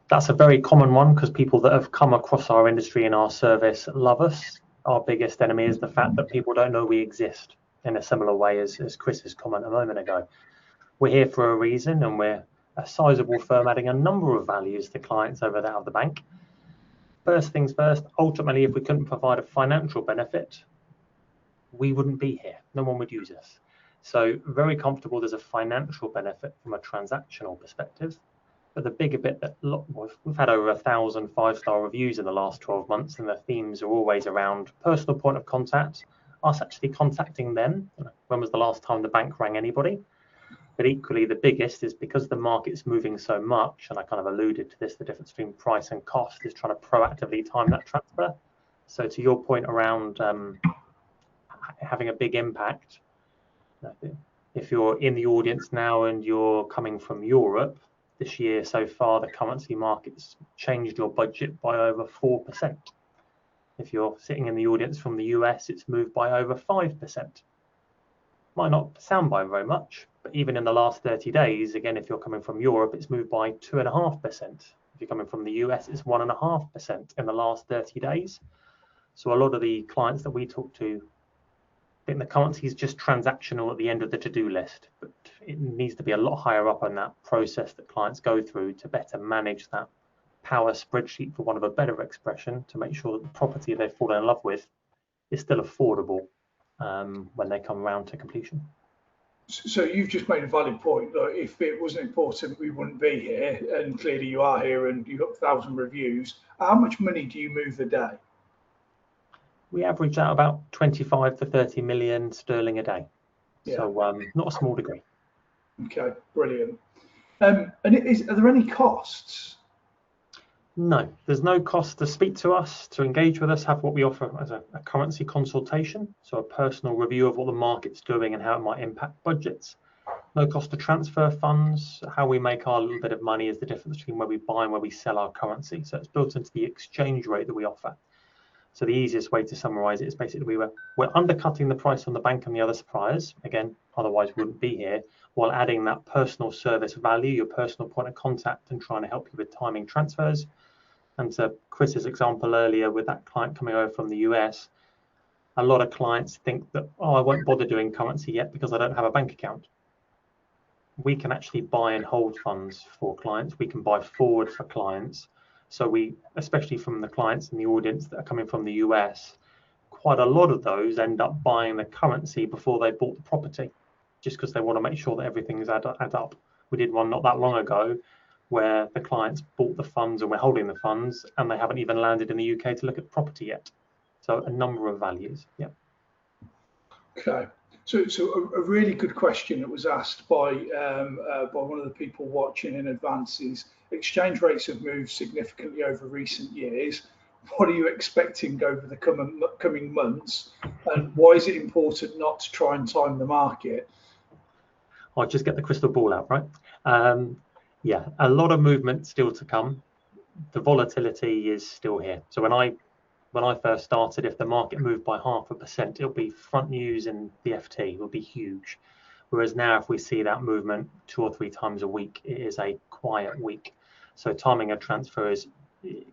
that's a very common one, because people that have come across our industry and our service love us. Our biggest enemy is the fact that people don't know we exist, in a similar way as Chris's comment a moment ago. We're here for a reason, and we're a sizable firm adding a number of values to clients over there at the bank. First things first, ultimately, if we couldn't provide a financial benefit, we wouldn't be here. No one would use us. So very comfortable there's a financial benefit from a transactional perspective. But the bigger bit that we've had over 1,000 5-star reviews in the last 12 months, and the themes are always around personal point of contact, us actually contacting them. When was the last time the bank rang anybody? But equally, the biggest is because the market's moving so much, and I kind of alluded to this, the difference between price and cost is trying to proactively time that transfer. So to your point around having a big impact, if you're in the audience now and you're coming from Europe, this year so far, the currency market's changed your budget by over 4%. If you're sitting in the audience from the US, it's moved by over 5%. Might not sound by very much, but even in the last 30 days, again, if you're coming from Europe, it's moved by 2.5%. If you're coming from the US, it's 1.5% in the last 30 days. So a lot of the clients that we talk to think the currency is just transactional at the end of the to-do list, but it needs to be a lot higher up on that process that clients go through to better manage that power spreadsheet, for want of a better expression, to make sure that the property they've fallen in love with is still affordable when they come around to completion. So you've just made a valid point. That if it wasn't important, we wouldn't be here, and clearly you are here, and you've got 1,000 reviews. How much money do you move a day? We average out about 25 to 30 million sterling a day. Yeah. So not a small degree. Okay, brilliant. And are there any costs? No, there's no cost to speak to us, to engage with us, have what we offer as a currency consultation, so a personal review of what the market's doing and how it might impact budgets. No cost to transfer funds. How we make our little bit of money is the difference between where we buy and where we sell our currency. So it's built into the exchange rate that we offer. So the easiest way to summarize it is basically we're undercutting the price on the bank and the other suppliers, again, otherwise we wouldn't be here, while adding that personal service value, your personal point of contact, and trying to help you with timing transfers. And to Chris's example earlier with that client coming over from the US, a lot of clients think that, oh, I won't bother doing currency yet because I don't have a bank account. We can actually buy and hold funds for clients. We can buy forward for clients. So we, especially from the clients in the audience that are coming from the US, quite a lot of those end up buying the currency before they bought the property, just because they want to make sure that everything's add up. We did one not that long ago where the clients bought the funds and we're holding the funds, and they haven't even landed in the UK to look at the property yet. So a number of values, yeah. Okay, so a really good question that was asked by one of the people watching in advance is, exchange rates have moved significantly over recent years. What are you expecting over the coming months, and why is it important not to try and time the market? I'll just get the crystal ball out, right? Yeah, a lot of movement still to come. The volatility is still here. So when I first started, if the market moved by 0.5%, it'll be front news in the FT, it'll be huge. Whereas now, if we see that movement 2 or 3 times a week, it is a quiet week. So timing a transfer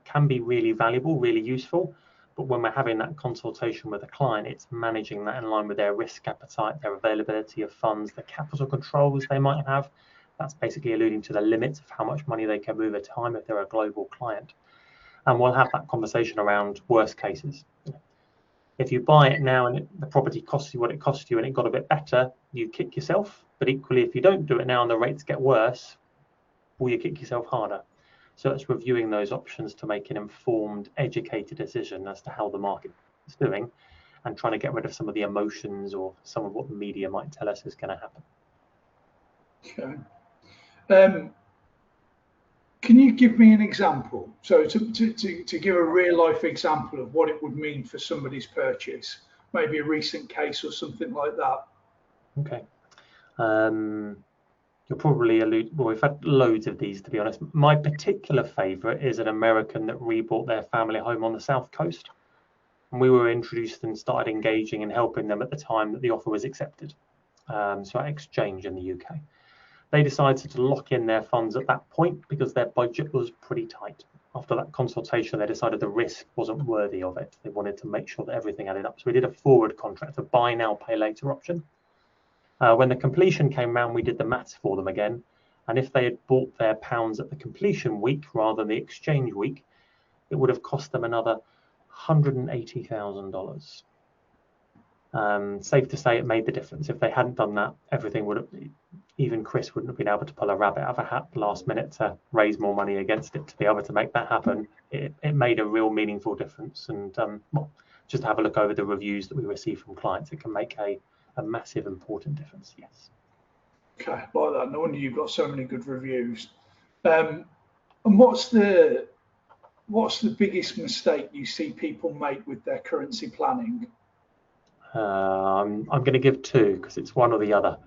can be really valuable, really useful. But when we're having that consultation with a client, it's managing that in line with their risk appetite, their availability of funds, the capital controls they might have. That's basically alluding to the limits of how much money they can move at a time if they're a global client. And we'll have that conversation around worst cases. If you buy it now and the property costs you what it costs you and it got a bit better, you kick yourself. But equally, if you don't do it now and the rates get worse, will you kick yourself harder? So it's reviewing those options to make an informed, educated decision as to how the market is doing, and trying to get rid of some of the emotions or some of what the media might tell us is going to happen. Okay. Can you give me an example? So to give a real life example of what it would mean for somebody's purchase, maybe a recent case or something like that. Okay. You'll probably well, we've had loads of these, to be honest. My particular favourite is an American that rebought their family home on the South Coast. And we were introduced and started engaging and helping them at the time that the offer was accepted. So at exchange in the UK. They decided to lock in their funds at that point because their budget was pretty tight. After that consultation, they decided the risk wasn't worthy of it. They wanted to make sure that everything added up. So we did a forward contract, a buy now, pay later option. When the completion came around, we did the maths for them again. And if they had bought their pounds at the completion week rather than the exchange week, it would have cost them another $180,000. Safe to say it made the difference. If they hadn't done that, everything would have, even Chris wouldn't have been able to pull a rabbit out of a hat last minute to raise more money against it to be able to make that happen. It made a real meaningful difference. And well, just have a look over the reviews that we receive from clients. It can make a massive, important difference. Yes. Okay, like that. No wonder you've got so many good reviews. And what's the biggest mistake you see people make with their currency planning? I'm going to give 2 because it's one or the other.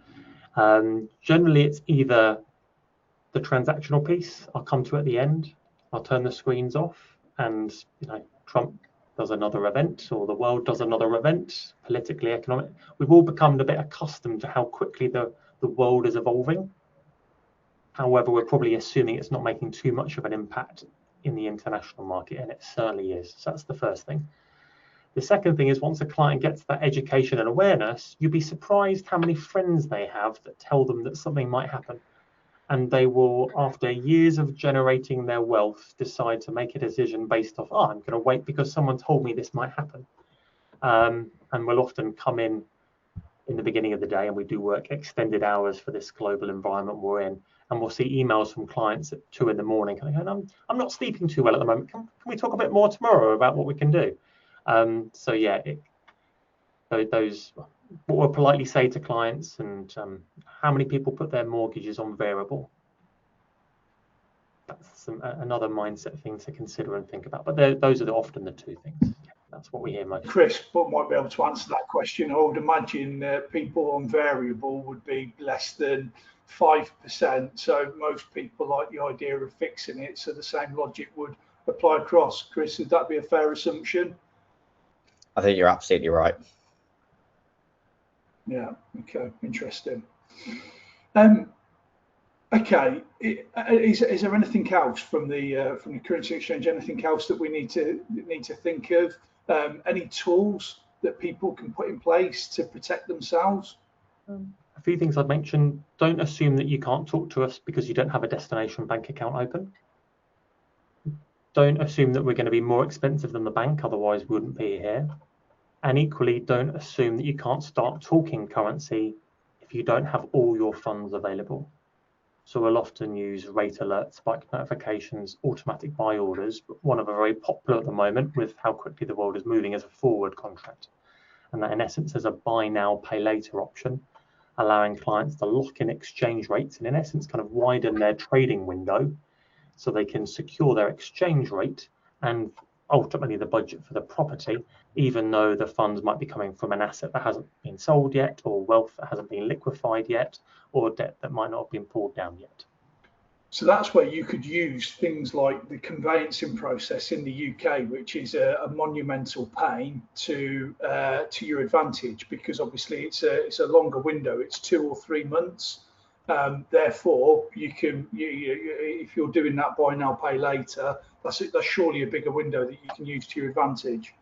Generally, it's either the transactional piece. I'll come to at the end. I'll turn the screens off, and Trump does another event, or the world does another event, politically, economic. We've all become a bit accustomed to how quickly the world is evolving. However, we're probably assuming it's not making too much of an impact in the international market, and it certainly is. So that's the first thing. The second thing is, once a client gets that education and awareness, you'd be surprised how many friends they have that tell them that something might happen. And they will, after years of generating their wealth, decide to make a decision based off, I'm going to wait because someone told me this might happen. And we'll often come in the beginning of the day, and we do work extended hours for this global environment we're in. And we'll see emails from clients at 2 in the morning going, I'm not sleeping too well at the moment. Can we talk a bit more tomorrow about what we can do? So yeah, those what we'll politely say to clients, and how many people put their mortgages on variable. That's another mindset thing to consider and think about. But those are often the 2 things. That's what we hear most. Chris might be able to answer that question. I would imagine people on variable would be less than 5%. So most people like the idea of fixing it. So the same logic would apply across. Chris, would that be a fair assumption? I think you're absolutely right. Yeah. Okay. Interesting. Okay. Is there anything else from the currency exchange? Anything else that we need to think of? Any tools that people can put in place to protect themselves? A few things I'd mention. Don't assume that you can't talk to us because you don't have a destination bank account open. Don't assume that we're going to be more expensive than the bank, otherwise we wouldn't be here. And equally, don't assume that you can't start talking currency if you don't have all your funds available. So we'll often use rate alerts, spike notifications, automatic buy orders, but one of them very popular at the moment with how quickly the world is moving is a forward contract. And that in essence is a buy now, pay later option, allowing clients to lock in exchange rates and in essence kind of widen their trading window so they can secure their exchange rate and ultimately the budget for the property, even though the funds might be coming from an asset that hasn't been sold yet, or wealth that hasn't been liquefied yet, or debt that might not have been pulled down yet. So that's where you could use things like the conveyancing process in the UK, which is a monumental pain, to your advantage, because obviously it's a longer window. It's 2 or 3 months. Therefore, if you're doing that buy now, pay later, that's surely a bigger window that you can use to your advantage.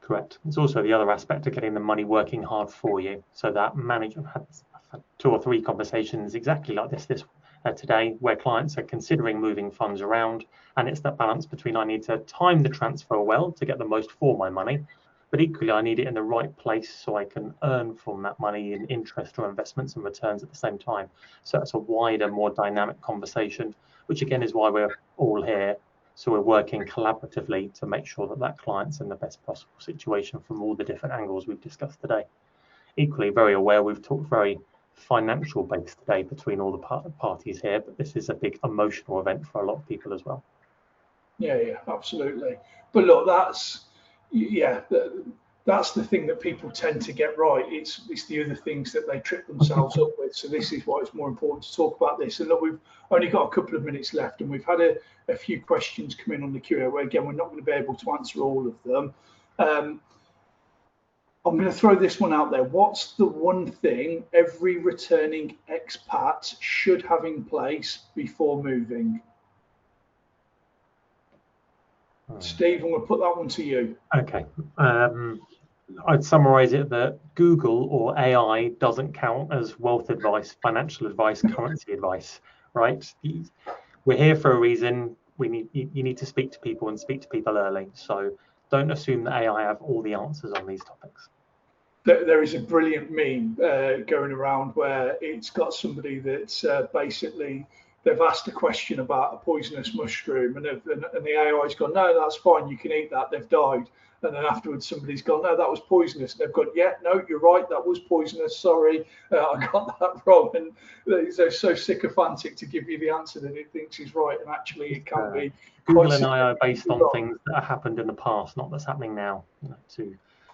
Correct. It's also the other aspect of getting the money working hard for you. So that manager, I've had 2 or 3 conversations exactly like this today, where clients are considering moving funds around, and it's that balance between I need to time the transfer well to get the most for my money, but equally I need it in the right place so I can earn from that money in interest or investments and returns at the same time. So it's a wider, more dynamic conversation, which again is why we're all here. So we're working collaboratively to make sure that that client's in the best possible situation from all the different angles we've discussed today. Equally very aware we've talked very financial based today between all the parties here, but this is a big emotional event for a lot of people as well. Yeah, absolutely. But look, that's the thing that people tend to get right. It's the other things that they trip themselves up with. So this is why it's more important to talk about this. And look, we've only got a couple of minutes left, and we've had a few questions come in on the Q&A. Where again, we're not going to be able to answer all of them. I'm going to throw this one out there. What's the one thing every returning expat should have in place before moving? Steve, I'm going to put that one to you. Okay. I'd summarize it that Google or AI doesn't count as wealth advice, financial advice, currency advice, right? We're here for a reason. You need to speak to people and speak to people early. So don't assume that AI have all the answers on these topics. There is a brilliant meme going around where it's got somebody that's basically, they've asked a question about a poisonous mushroom, and the AI's gone, no, that's fine, you can eat that, they've died. And then afterwards somebody's gone, no, that was poisonous. And they've gone, yeah, no, you're right, that was poisonous, sorry, I got that wrong. And they're so sycophantic to give you the answer that it thinks is right, and actually it can be. Google and AI are based on things that have happened in the past, not that's happening now.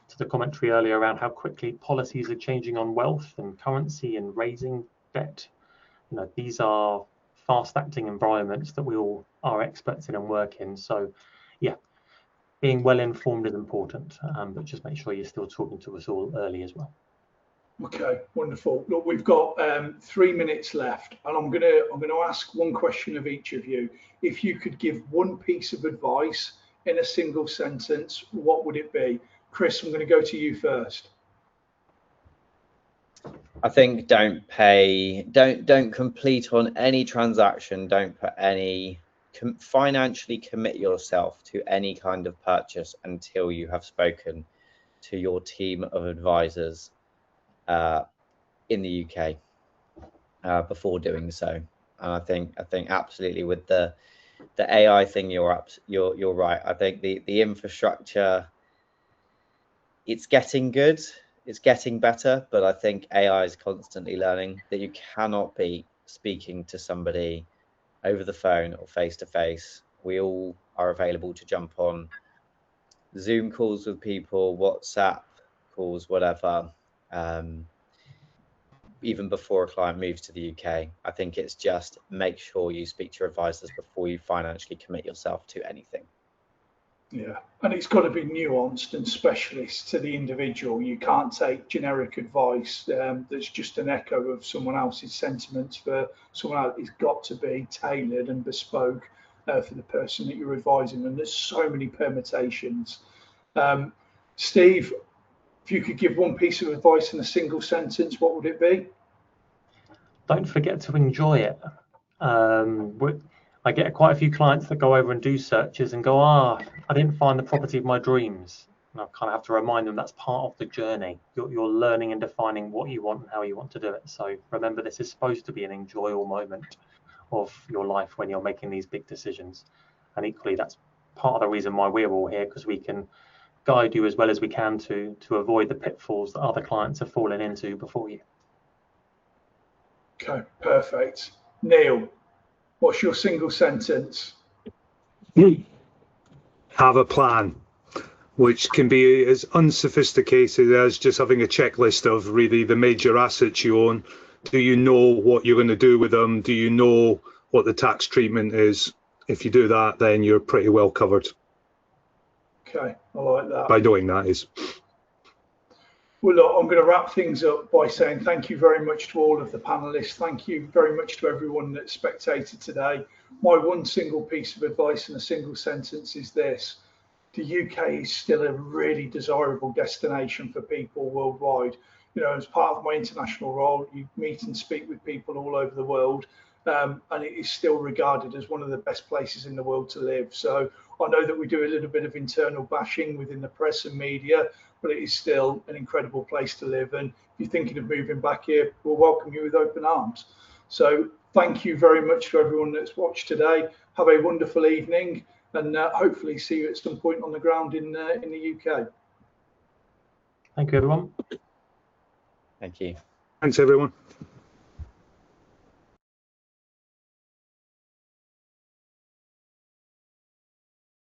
To the commentary earlier around how quickly policies are changing on wealth and currency and raising debt. These are fast-acting environments that we all are experts in and work in. So, yeah, being well informed is important, but just make sure you're still talking to us all early as well. Okay, wonderful. Look, we've got 3 minutes left, and I'm gonna ask one question of each of you. If you could give one piece of advice in a single sentence, what would it be? Chris, I'm going to go to you first. I think don't complete on any transaction. Don't financially commit yourself to any kind of purchase until you have spoken to your team of advisors in the UK before doing so. And I think absolutely with the AI thing, you're right. I think the infrastructure, it's getting good, it's getting better, but I think AI is constantly learning that you cannot be speaking to somebody over the phone or face to face. We all are available to jump on Zoom calls with people, WhatsApp calls, whatever, even before a client moves to the UK. I think it's just make sure you speak to your advisors before you financially commit yourself to anything. Yeah, and it's got to be nuanced and specialist to the individual. You can't take generic advice that's just an echo of someone else's sentiments for someone else. It's got to be tailored and bespoke for the person that you're advising. And there's so many permutations. Steve, if you could give one piece of advice in a single sentence, what would it be? Don't forget to enjoy it. I get quite a few clients that go over and do searches and go, I didn't find the property of my dreams. And I kind of have to remind them that's part of the journey. You're learning and defining what you want and how you want to do it. So remember, this is supposed to be an enjoyable moment of your life when you're making these big decisions. And equally, that's part of the reason why we're all here, because we can guide you as well as we can to avoid the pitfalls that other clients have fallen into before you. Okay, perfect. Neil, what's your single sentence? Have a plan, which can be as unsophisticated as just having a checklist of really the major assets you own. Do you know what you're going to do with them? Do you know what the tax treatment is. If you do that, then you're pretty well covered. Okay, I like that. By doing that is. Well, look, I'm going to wrap things up by saying thank you very much to all of the panelists. Thank you very much to everyone that spectated today. My one single piece of advice in a single sentence is this: the UK is still a really desirable destination for people worldwide. You know, as part of my international role, you meet and speak with people all over the world, and it is still regarded as one of the best places in the world to live. So I know that we do a little bit of internal bashing within the press and media, but it is still an incredible place to live. And if you're thinking of moving back here, we'll welcome you with open arms. So thank you very much to everyone that's watched today. Have a wonderful evening, and hopefully see you at some point on the ground in the UK. Thank you, everyone. Thank you. Thanks, everyone.